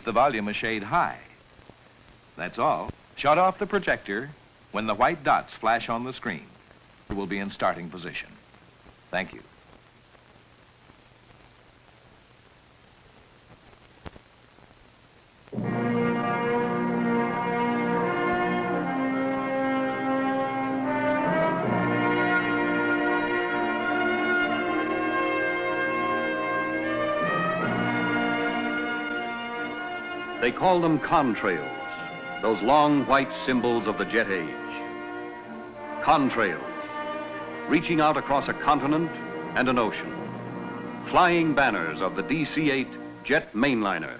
keep the volume a shade high. That's all. Shut off the projector when the white dots flash on the screen. It will be in starting position. Thank you. They call them contrails, those long white symbols of the jet age. Contrails, reaching out across a continent and an ocean. Flying banners of the DC-8 jet mainliner.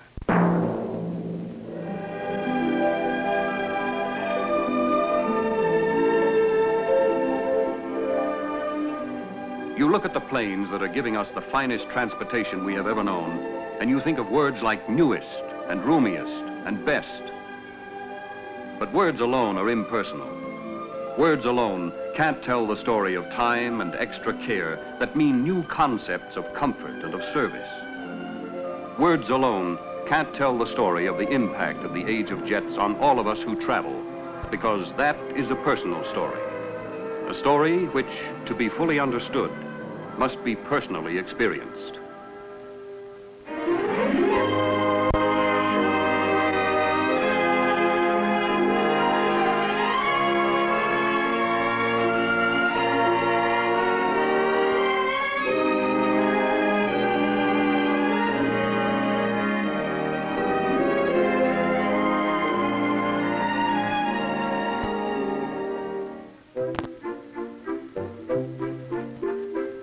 You look at the planes that are giving us the finest transportation we have ever known, and you think of words like newest and roomiest and best. But words alone are impersonal. Words alone can't tell the story of time and extra care that mean new concepts of comfort and of service. Words alone can't tell the story of the impact of the age of jets on all of us who travel, because that is a personal story. A story which, to be fully understood, must be personally experienced.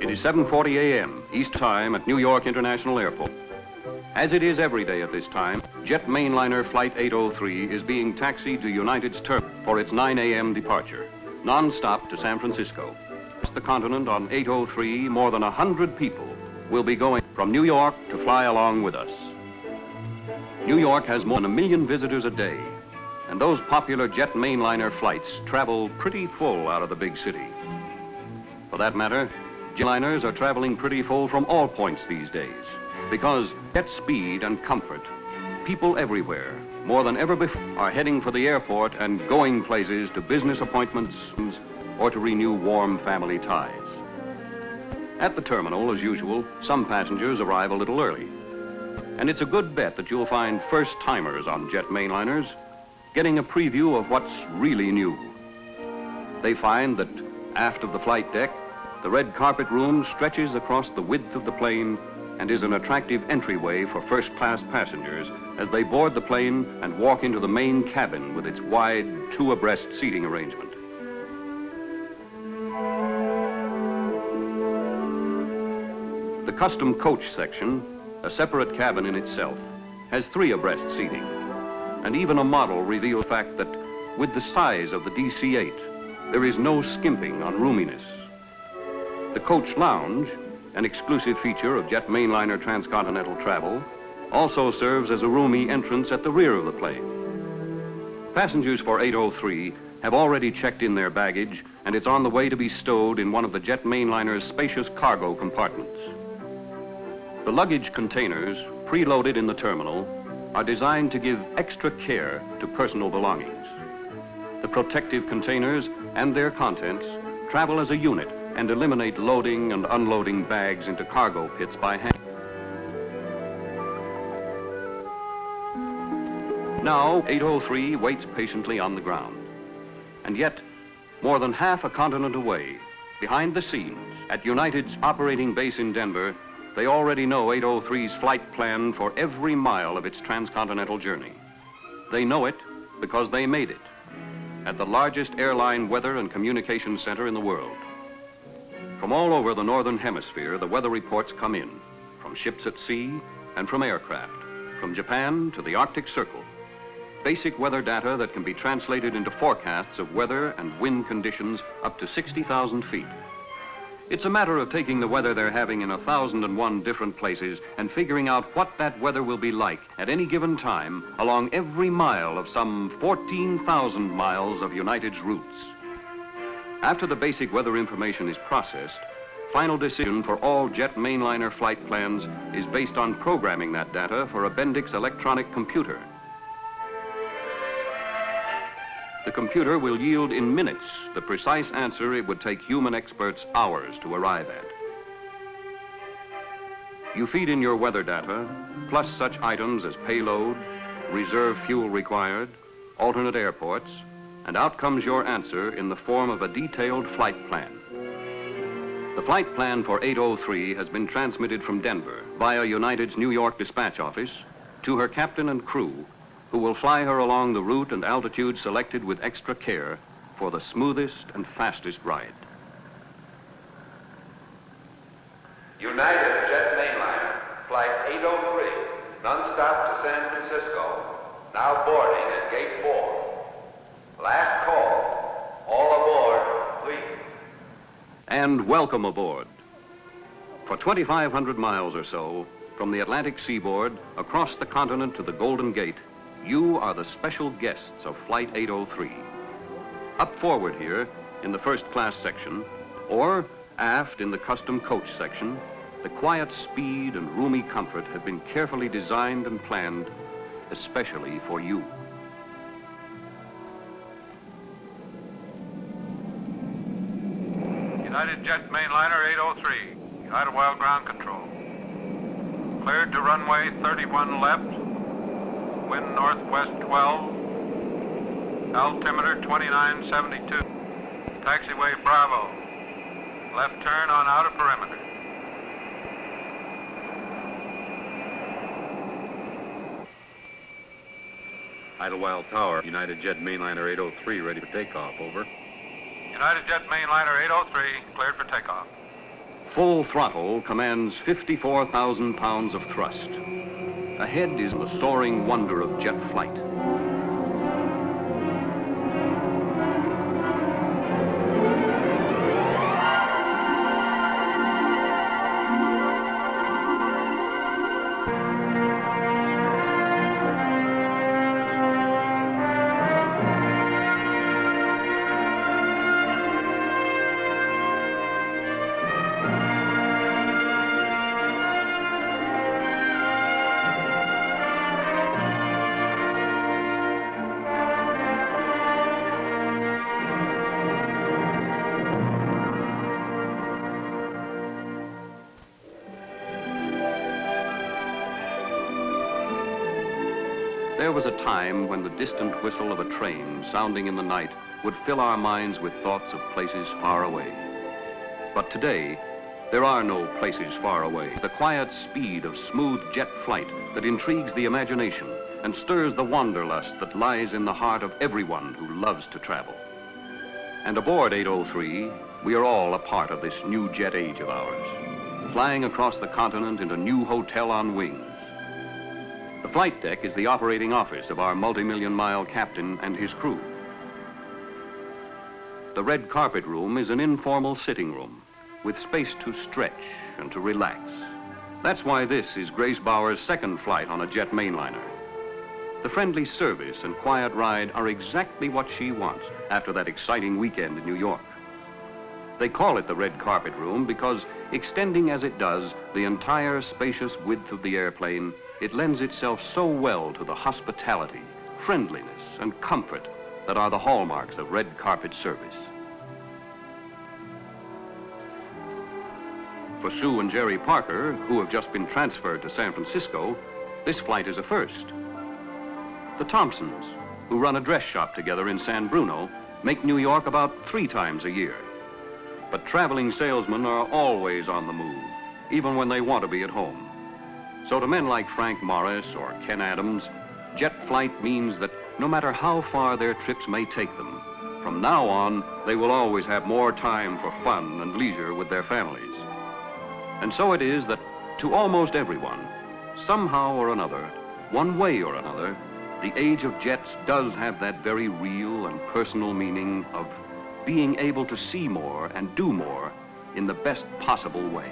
It is 7:40 a.m. East Time at New York International Airport. As it is every day at this time, jet mainliner Flight 803 is being taxied to United's terminal for its 9 a.m. departure, non-stop to San Francisco. Across the continent on 803, more than 100 people will be going from New York to fly along with us. New York has more than 1 million visitors a day, and those popular jet mainliner flights travel pretty full out of the big city. For that matter, jetliners are traveling pretty full from all points these days, because jet speed and comfort, people everywhere, more than ever before, are heading for the airport and going places to business appointments or to renew warm family ties. At the terminal, as usual, some passengers arrive a little early. And it's a good bet that you'll find first-timers on jet mainliners getting a preview of what's really new. They find that aft of the flight deck, the red carpet room stretches across the width of the plane and is an attractive entryway for first-class passengers as they board the plane and walk into the main cabin with its wide, two-abreast seating arrangement. The custom coach section, a separate cabin in itself, has 3 abreast seating, and even a model reveals the fact that with the size of the DC-8, there is no skimping on roominess. The coach lounge, an exclusive feature of jet mainliner transcontinental travel, also serves as a roomy entrance at the rear of the plane. Passengers for 803 have already checked in their baggage, and it's on the way to be stowed in one of the jet mainliner's spacious cargo compartments. The luggage containers, preloaded in the terminal, are designed to give extra care to personal belongings. The protective containers and their contents travel as a unit and eliminate loading and unloading bags into cargo pits by hand. Now, 803 waits patiently on the ground. And yet, more than half a continent away, behind the scenes, at United's operating base in Denver, they already know 803's flight plan for every mile of its transcontinental journey. They know it because they made it at the largest airline weather and communications center in the world. From all over the northern hemisphere, the weather reports come in, from ships at sea and from aircraft, from Japan to the Arctic Circle. Basic weather data that can be translated into forecasts of weather and wind conditions up to 60,000 feet. It's a matter of taking the weather they're having in 1,001 different places and figuring out what that weather will be like at any given time along every mile of some 14,000 miles of United's routes. After the basic weather information is processed, Final decision for all jet mainliner flight plans is based on programming that data for a Bendix electronic computer. The computer will yield in minutes the precise answer it would take human experts hours to arrive at. You feed in your weather data, plus such items as payload, reserve fuel required, alternate airports, and out comes your answer in the form of a detailed flight plan. The flight plan for 803 has been transmitted from Denver via United's New York dispatch office to her captain and crew, who will fly her along the route and altitude selected with extra care for the smoothest and fastest ride. United Jet Mainliner, Flight 803, non-stop to San Francisco, now boarding at Gate 4. Last call, all aboard, please. And welcome aboard. For 2,500 miles or so, from the Atlantic seaboard, across the continent to the Golden Gate, you are the special guests of Flight 803. Up forward here, in the first class section, or aft in the custom coach section, the quiet speed and roomy comfort have been carefully designed and planned, especially for you. United Jet Mainliner 803, Idlewild Ground Control. Cleared to runway 31 left, wind northwest 12, altimeter 2972, taxiway Bravo, left turn on outer perimeter. Idlewild Tower, United Jet Mainliner 803, ready for takeoff, over. United Jet Mainliner 803, cleared for takeoff. Full throttle commands 54,000 pounds of thrust. Ahead is the soaring wonder of jet flight. There was a time when the distant whistle of a train sounding in the night would fill our minds with thoughts of places far away. But today, there are no places far away. The quiet speed of smooth jet flight that intrigues the imagination and stirs the wanderlust that lies in the heart of everyone who loves to travel. And aboard 803, we are all a part of this new jet age of ours, flying across the continent in a new hotel on wings. The flight deck is the operating office of our multi-million-mile captain and his crew. The red carpet room is an informal sitting room with space to stretch and to relax. That's why this is Grace Bauer's second flight on a jet mainliner. The friendly service and quiet ride are exactly what she wants after that exciting weekend in New York. They call it the red carpet room because, extending as it does the entire spacious width of the airplane, it lends itself so well to the hospitality, friendliness, and comfort that are the hallmarks of red carpet service. For Sue and Jerry Parker, who have just been transferred to San Francisco, this flight is a first. The Thompsons, who run a dress shop together in San Bruno, make New York about 3 times a year. But traveling salesmen are always on the move, even when they want to be at home. So to men like Frank Morris or Ken Adams, jet flight means that no matter how far their trips may take them, from now on, they will always have more time for fun and leisure with their families. And so it is that to almost everyone, somehow or another, one way or another, the age of jets does have that very real and personal meaning of being able to see more and do more in the best possible way.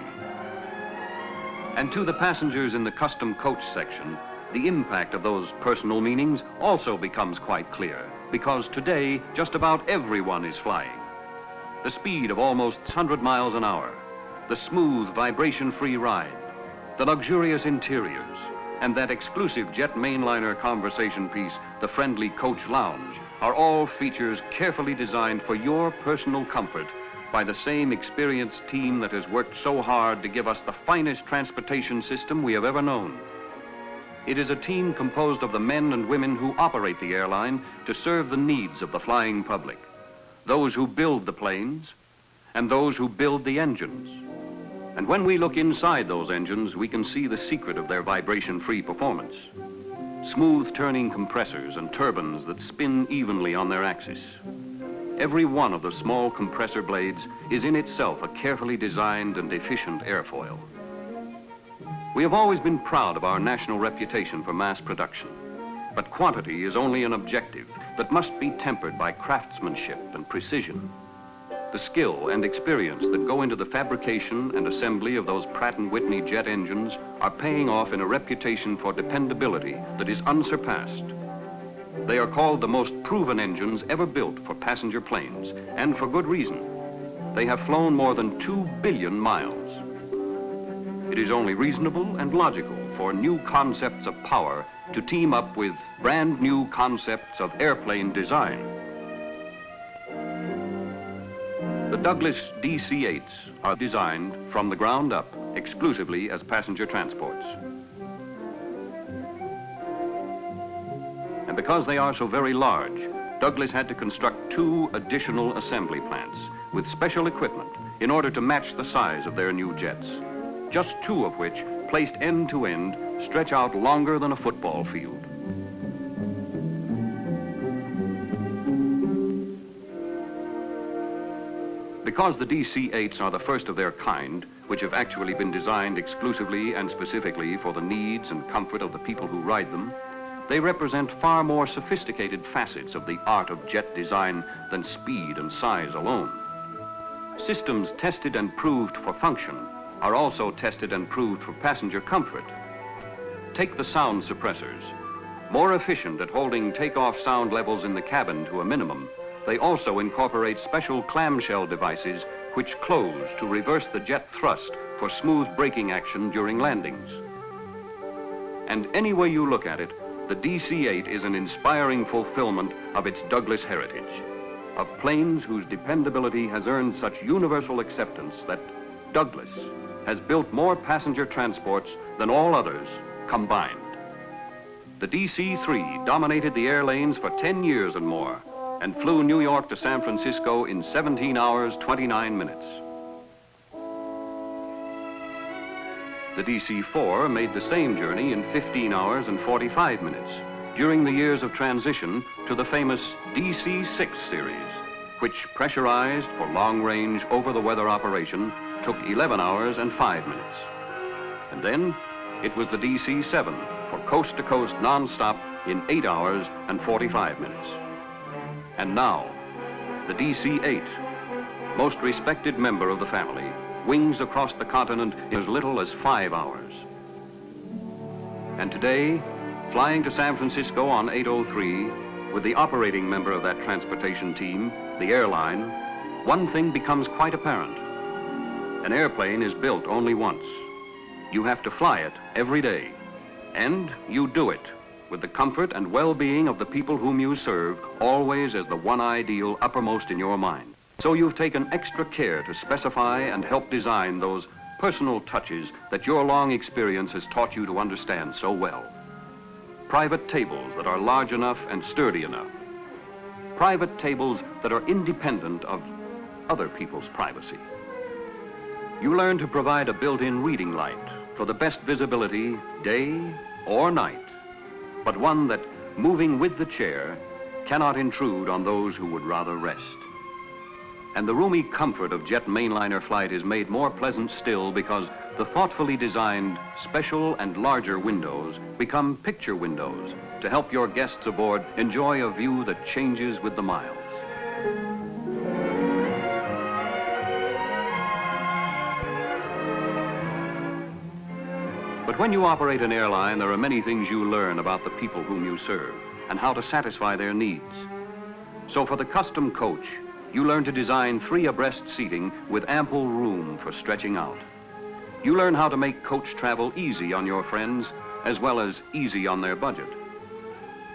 And to the passengers in the custom coach section, the impact of those personal meanings also becomes quite clear, because today, just about everyone is flying. The speed of almost 100 miles an hour, the smooth, vibration-free ride, the luxurious interiors, and that exclusive jet mainliner conversation piece, the friendly coach lounge, are all features carefully designed for your personal comfort by the same experienced team that has worked so hard to give us the finest transportation system we have ever known. It is a team composed of the men and women who operate the airline to serve the needs of the flying public, those who build the planes, and those who build the engines. And when we look inside those engines, we can see the secret of their vibration-free performance. Smooth turning compressors and turbines that spin evenly on their axis. Every one of the small compressor blades is in itself a carefully designed and efficient airfoil. We have always been proud of our national reputation for mass production, but quantity is only an objective that must be tempered by craftsmanship and precision. The skill and experience that go into the fabrication and assembly of those Pratt & Whitney jet engines are paying off in a reputation for dependability that is unsurpassed. They are called the most proven engines ever built for passenger planes, and for good reason. They have flown more than 2 billion miles. It is only reasonable and logical for new concepts of power to team up with brand new concepts of airplane design. The Douglas DC-8s are designed from the ground up exclusively as passenger transports. And because they are so very large, Douglas had to construct 2 additional assembly plants with special equipment in order to match the size of their new jets. Just 2 of which, placed end to end, stretch out longer than a football field. Because the DC-8s are the first of their kind, which have actually been designed exclusively and specifically for the needs and comfort of the people who ride them, they represent far more sophisticated facets of the art of jet design than speed and size alone. Systems tested and proved for function are also tested and proved for passenger comfort. Take the sound suppressors. More efficient at holding takeoff sound levels in the cabin to a minimum, they also incorporate special clamshell devices which close to reverse the jet thrust for smooth braking action during landings. And any way you look at it, the DC-8 is an inspiring fulfillment of its Douglas heritage, of planes whose dependability has earned such universal acceptance that Douglas has built more passenger transports than all others combined. The DC-3 dominated the air lanes for 10 years and more and flew New York to San Francisco in 17 hours, 29 minutes. The DC-4 made the same journey in 15 hours and 45 minutes during the years of transition to the famous DC-6 series, which, pressurized for long-range over-the-weather operation, took 11 hours and 5 minutes. And then it was the DC-7 for coast-to-coast non-stop in 8 hours and 45 minutes. And now, the DC-8, most respected member of the family, wings across the continent in as little as 5 hours. And today, flying to San Francisco on 803, with the operating member of that transportation team, the airline, one thing becomes quite apparent. An airplane is built only once. You have to fly it every day. And you do it with the comfort and well-being of the people whom you serve always as the one ideal uppermost in your mind. So you've taken extra care to specify and help design those personal touches that your long experience has taught you to understand so well. Private tables that are large enough and sturdy enough. Private tables that are independent of other people's privacy. You learn to provide a built-in reading light for the best visibility, day or night, but one that, moving with the chair, cannot intrude on those who would rather rest. And the roomy comfort of jet mainliner flight is made more pleasant still because the thoughtfully designed special and larger windows become picture windows to help your guests aboard enjoy a view that changes with the miles. But when you operate an airline, there are many things you learn about the people whom you serve and how to satisfy their needs. So for the custom coach, You learn to design 3 abreast seating with ample room for stretching out. You learn how to make coach travel easy on your friends as well as easy on their budget.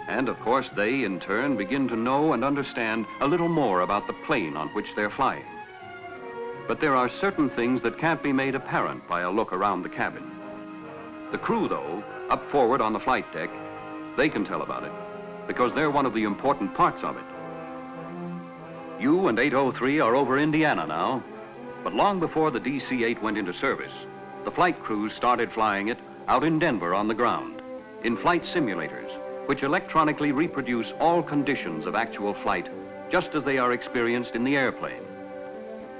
And of course, they in turn begin to know and understand a little more about the plane on which they're flying. But there are certain things that can't be made apparent by a look around the cabin. The crew, though, up forward on the flight deck, they can tell about it because they're one of the important parts of it. You and 803 are over Indiana now, but long before the DC-8 went into service, the flight crews started flying it out in Denver on the ground, in flight simulators, which electronically reproduce all conditions of actual flight just as they are experienced in the airplane.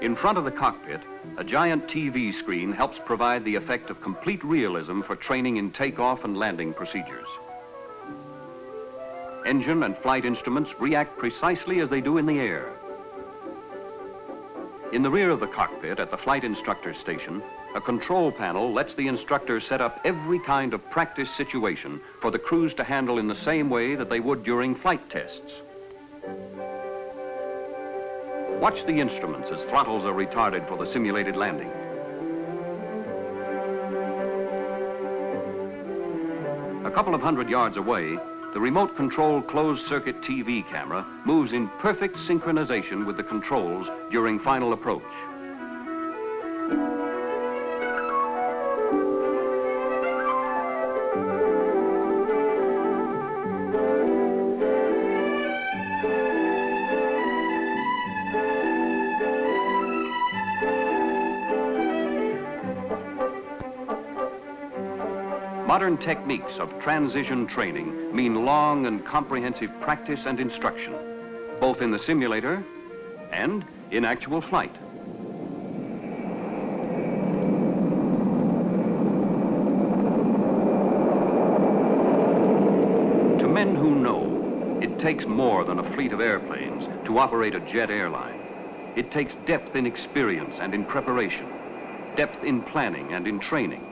In front of the cockpit, a giant TV screen helps provide the effect of complete realism for training in takeoff and landing procedures. Engine and flight instruments react precisely as they do in the air. In the rear of the cockpit at the flight instructor station, a control panel lets the instructor set up every kind of practice situation for the crews to handle in the same way that they would during flight tests. Watch the instruments as throttles are retarded for the simulated landing. A couple of 100 yards away, the remote-controlled closed-circuit TV camera moves in perfect synchronization with the controls during final approach. Modern techniques of transition training mean long and comprehensive practice and instruction, both in the simulator and in actual flight. To men who know, it takes more than a fleet of airplanes to operate a jet airline. It takes depth in experience and in preparation, depth in planning and in training.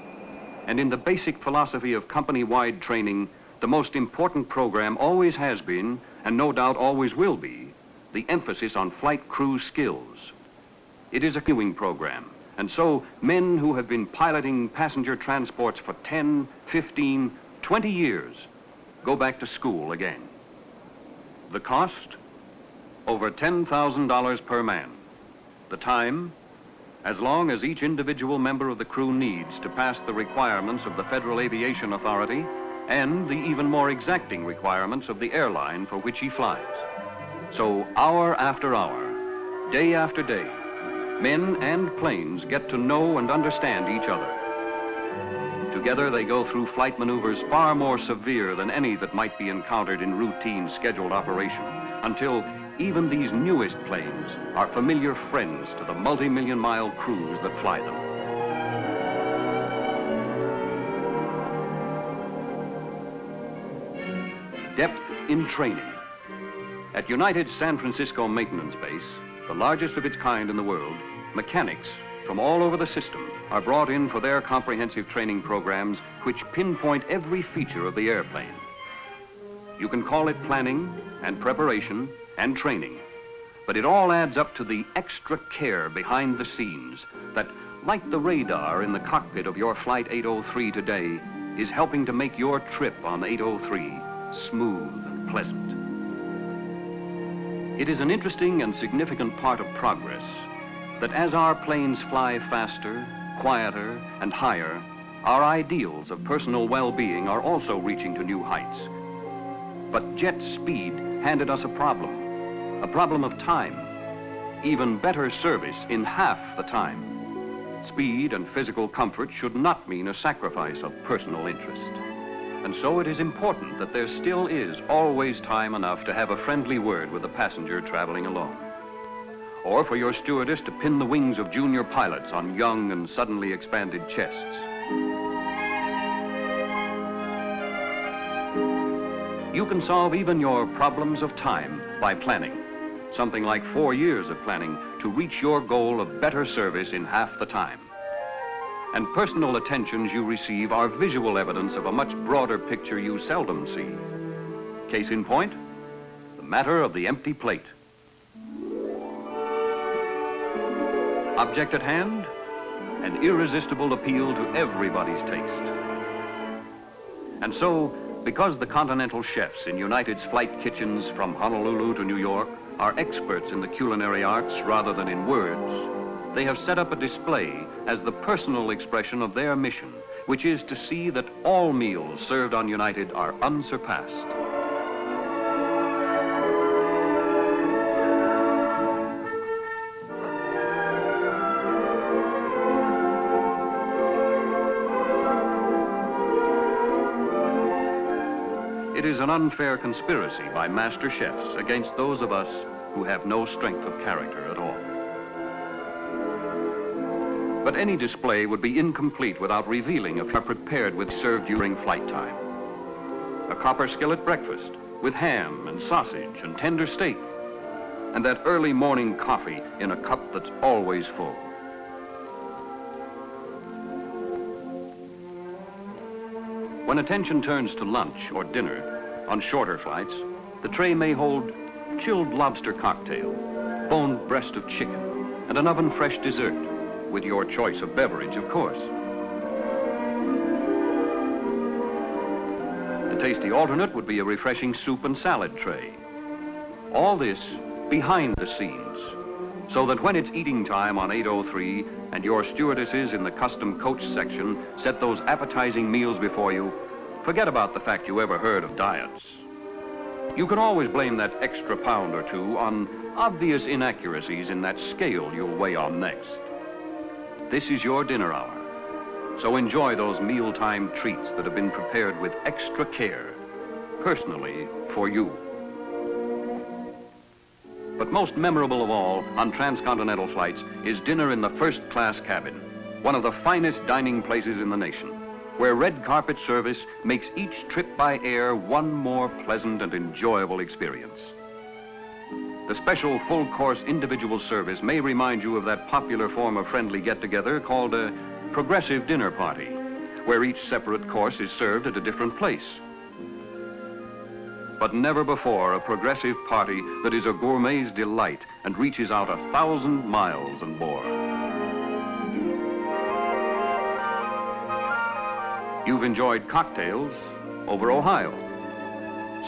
And in the basic philosophy of company-wide training, the most important program always has been, and no doubt always will be, the emphasis on flight crew skills. It is a queuing program, and so men who have been piloting passenger transports for 10, 15, 20 years go back to school again. The cost? Over $10,000 per man. The time? As long as each individual member of the crew needs to pass the requirements of the Federal Aviation Authority and the even more exacting requirements of the airline for which he flies. So hour after hour, day after day, men and planes get to know and understand each other. Together they go through flight maneuvers far more severe than any that might be encountered in routine scheduled operation, until even these newest planes are familiar friends to the multi-million-mile crews that fly them. Depth in training. At United San Francisco Maintenance Base, the largest of its kind in the world, mechanics from all over the system are brought in for their comprehensive training programs which pinpoint every feature of the airplane. You can call it planning and preparation and training, but it all adds up to the extra care behind the scenes that, like the radar in the cockpit of your Flight 803 today, is helping to make your trip on 803 smooth and pleasant. It is an interesting and significant part of progress that as our planes fly faster, quieter, and higher, our ideals of personal well-being are also reaching to new heights. But jet speed handed us a problem of time, even better service in half the time. Speed and physical comfort should not mean a sacrifice of personal interest. And so it is important that there still is always time enough to have a friendly word with a passenger traveling alone. Or for your stewardess to pin the wings of junior pilots on young and suddenly expanded chests. You can solve even your problems of time by planning. Something like 4 years of planning to reach your goal of better service in half the time. And personal attentions you receive are visual evidence of a much broader picture you seldom see. Case in point, the matter of the empty plate. Object at hand, an irresistible appeal to everybody's taste. And so, because the continental chefs in United's flight kitchens from Honolulu to New York are experts in the culinary arts rather than in words, they have set up a display as the personal expression of their mission, which is to see that all meals served on United are unsurpassed. It is an unfair conspiracy by master chefs against those of us who have no strength of character at all. But any display would be incomplete without revealing if are prepared with served during flight time. A copper skillet breakfast with ham and sausage and tender steak, and that early morning coffee in a cup that's always full. When attention turns to lunch or dinner, on shorter flights, the tray may hold chilled lobster cocktail, boned breast of chicken, and an oven-fresh dessert, with your choice of beverage, of course. The tasty alternate would be a refreshing soup and salad tray. All this behind the scenes, so that when it's eating time on 803 and your stewardesses in the custom coach section set those appetizing meals before you, forget about the fact you ever heard of diets. You can always blame that extra pound or two on obvious inaccuracies in that scale you'll weigh on next. This is your dinner hour, so enjoy those mealtime treats that have been prepared with extra care, personally for you. But most memorable of all on transcontinental flights is dinner in the first-class cabin, one of the finest dining places in the nation, where red carpet service makes each trip by air one more pleasant and enjoyable experience. The special full-course individual service may remind you of that popular form of friendly get-together called a progressive dinner party, where each separate course is served at a different place. But never before a progressive party that is a gourmet's delight and reaches out 1,000 miles and more. You've enjoyed cocktails over Ohio,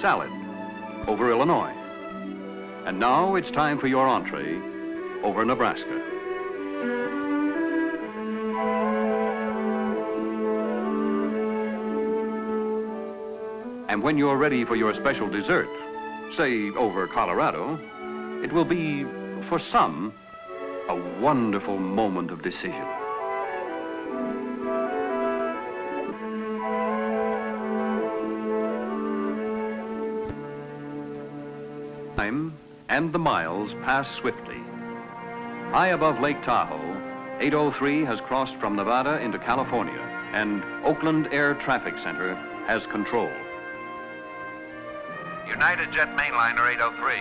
salad over Illinois, and now it's time for your entree over Nebraska. And when you're ready for your special dessert, say over Colorado, it will be, for some, a wonderful moment of decision. Time and the miles pass swiftly. High above Lake Tahoe, 803 has crossed from Nevada into California, and Oakland Air Traffic Center has control. United Jet Mainliner 803,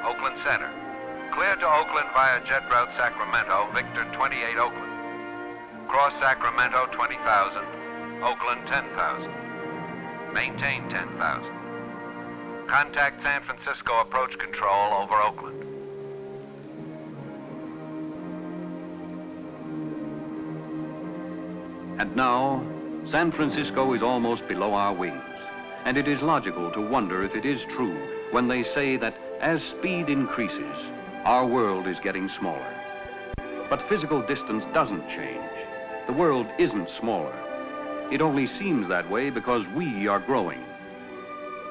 Oakland Center. Clear to Oakland via jet route Sacramento, Victor 28 Oakland. Cross Sacramento 20,000, Oakland 10,000. Maintain 10,000. Contact San Francisco approach control over Oakland. And now, San Francisco is almost below our wings. And it is logical to wonder if it is true when they say that as speed increases, our world is getting smaller. But physical distance doesn't change. The world isn't smaller. It only seems that way because we are growing.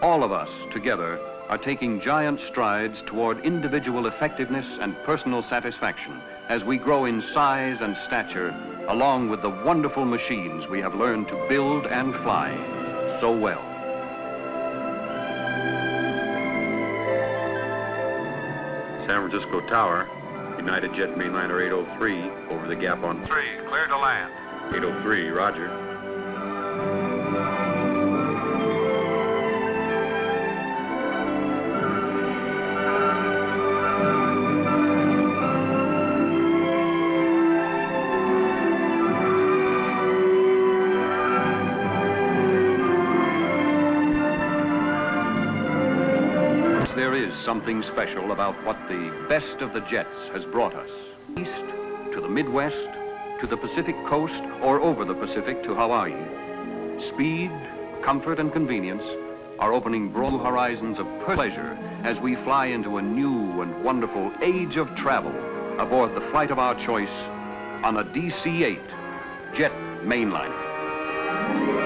All of us together are taking giant strides toward individual effectiveness and personal satisfaction as we grow in size and stature along with the wonderful machines we have learned to build and fly so well. San Francisco Tower, United Jet Mainliner 803, over the gap on 3, clear to land. 803, roger. There is something special about what the best of the jets has brought us. East to the Midwest to the Pacific coast or over the Pacific to Hawaii, speed, comfort, and convenience are opening broad horizons of pleasure as we fly into a new and wonderful age of travel aboard the flight of our choice on a DC-8 jet mainliner.